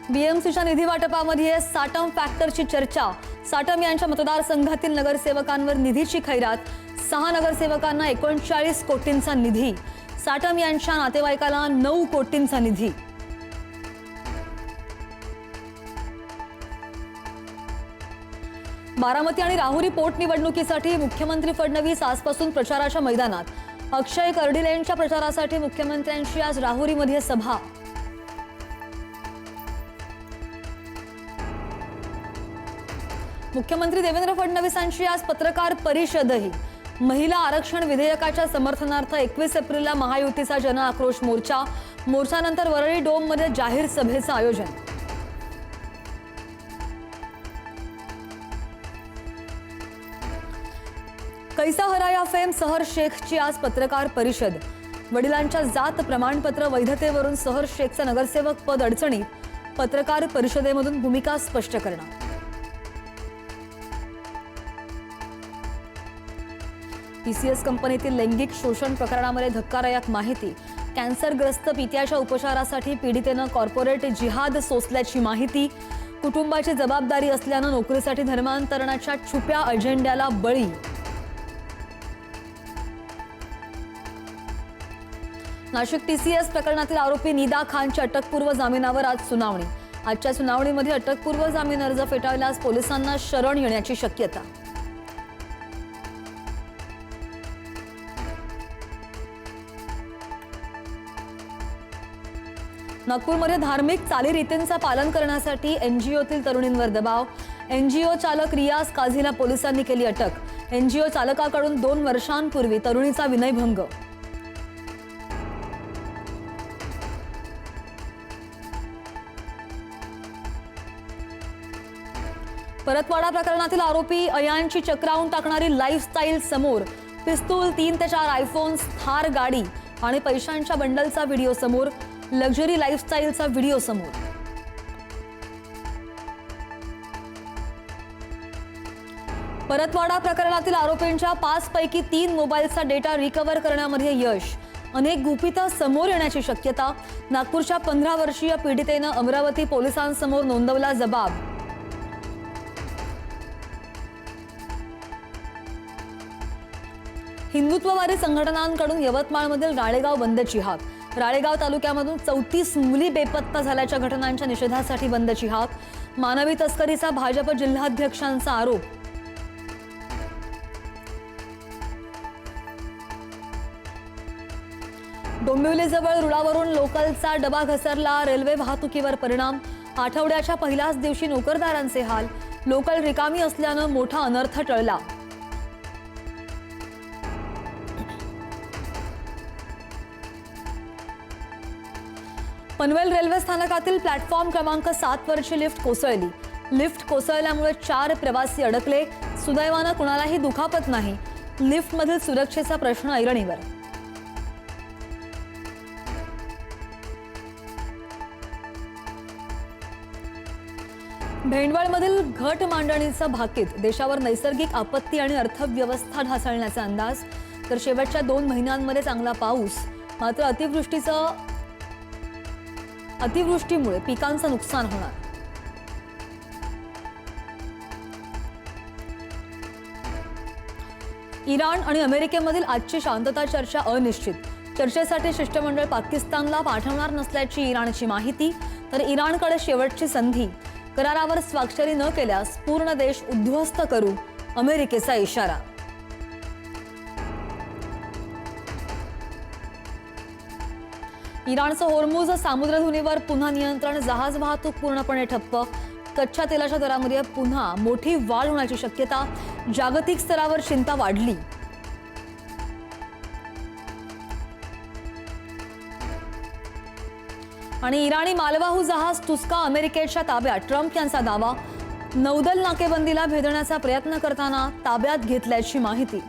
बीएमसीच्या निधी वाटपामध्ये साटम फॅक्टरची चर्चा। साटम यांच्या मतदारसंघातील नगरसेवकांवर निधीची खैरात। 6 नगरसेवकांना 39 कोटींचा निधी। साटम यांच्या नातेवाईकाला 9 कोटींचा निधी। बारामती आणि राहुरी पोटनिवडणुकीसाठी मुख्यमंत्री फडणवीस आजपासून प्रचाराच्या मैदानात। अक्षय कर्डिलेंच्या प्रचारासाठी मुख्यमंत्र्यांची आज राहुरीमध्ये सभा। मुख्यमंत्री देवेंद्र फडणवीसांची आज पत्रकार परिषदही। महिला आरक्षण विधेयकाच्या समर्थनार्थ 21 एप्रिलला महायुतीचा जन आक्रोश मोर्चा। मोर्चानंतर वरळी डोममध्ये जाहीर सभेचं आयोजन। कैसा हराया फेम सहर शेखची आज पत्रकार परिषद। वडिलांच्या जात प्रमाणपत्र वैधतेवरून सहर शेखचं नगरसेवक पद अडचणीत। पत्रकार परिषदेमधून भूमिका स्पष्ट करणार। टीसीएस कंपनीतील लैंगिक शोषण प्रकरणामध्ये धक्कादायक माहिती। कॅन्सरग्रस्त पित्याच्या उपचारासाठी पीडितेनं कॉर्पोरेट जिहाद सोसल्याची माहिती। कुटुंबाची जबाबदारी असल्यानं नोकरीसाठी धर्मांतरणाच्या छुप्या अजेंड्याला बळी। नाशिक टीसीएस प्रकरणातील आरोपी निदा खानच्या अटकपूर्व जामिनावर आज सुनावणी। आजच्या सुनावणीमध्ये अटकपूर्व जामीन अर्ज फेटाळल्यास पोलिसांना शरण येण्याची शक्यता। नागपूरमध्ये धार्मिक चालीरीतींचं पालन करण्यासाठी एनजीओतील तरुणींवर दबाव। एनजीओ चालक रियाज काझीला पोलिसांनी केली अटक। एनजीओ चालकाकडून 2 वर्षांपूर्वी तरुणीचा विनयभंग। परतवाडा प्रकरणातील आरोपी अयानची चक्रावून टाकणारी लाईफस्टाईल समोर। पिस्तूल, 3 ते 4 आयफोन्स, थार गाडी आणि पैशांच्या बंडलचा व्हिडिओ समोर। लक्झरी लाईफस्टाईलचा व्हिडिओ समोर। परतवाडा प्रकरणातील आरोपींच्या 5 पैकी 3 मोबाईलचा डेटा रिकव्हर करण्यामध्ये यश। अनेक गुपितं समोर येण्याची शक्यता। नागपूरच्या 15 वर्षीय पीडितेनं अमरावती पोलिसांसमोर नोंदवला जबाब। हिंदुत्ववादी संघटनांकडून यवतमाळमधील राळेगाव बंदची हाक। राळेगाव तालुक्यामधून 34 मुली बेपत्ता झाल्याच्या घटनांच्या निषेधासाठी बंदची हाक। मानवी तस्करीचा भाजप जिल्हाध्यक्षांचा आरोप। डोंबिवलीजवळ रुळावरून लोकलचा डबा घसरला। रेल्वे वाहतुकीवर परिणाम। आठवड्याच्या पहिल्याच दिवशी नोकरदारांचे हाल। लोकल रिकामी असल्यानं मोठा अनर्थ टळला। पनवेल रेल्वे स्थानकातील प्लॅटफॉर्म क्रमांक 7 वरची लिफ्ट कोसळली। लिफ्ट कोसळल्यामुळे 4 प्रवासी अडकले। सुदैवानं कुणालाही दुखापत नाही। लिफ्टमधील सुरक्षेचा प्रश्न ऐरणीवर। भेंडवळमधील घट मांडणीचं भाकीत। देशावर नैसर्गिक आपत्ती आणि अर्थव्यवस्था ढासळण्याचा अंदाज। तर शेवटच्या 2 महिन्यांमध्ये चांगला पाऊस, मात्र अतिवृष्टीमुळे पिकांचं नुकसान होणार। इराण आणि अमेरिकेमधील आजची शांतता चर्चा अनिश्चित। चर्चेसाठी शिष्टमंडळ पाकिस्तानला पाठवणार नसल्याची इराणची माहिती। तर इराणकडे शेवटची संधी। करारावर स्वाक्षरी न केल्यास पूर्ण देश उद्ध्वस्त करू, अमेरिकेचा इशारा। इराणचं होर्मुझ सामुद्रधुनीवर पुन्हा नियंत्रण। जहाज वाहतूक पूर्णपणे ठप्प। कच्च्या तेलाच्या दरामध्ये पुन्हा मोठी वाढ होण्याची शक्यता। जागतिक स्तरावर चिंता वाढली। आणि इराणी मालवाहू जहाज तुस्का अमेरिकेच्या ताब्यात। ट्रम्प यांचा दावा। नौदल नाकेबंदीला भेदण्याचा प्रयत्न करताना ताब्यात घेतल्याची माहिती।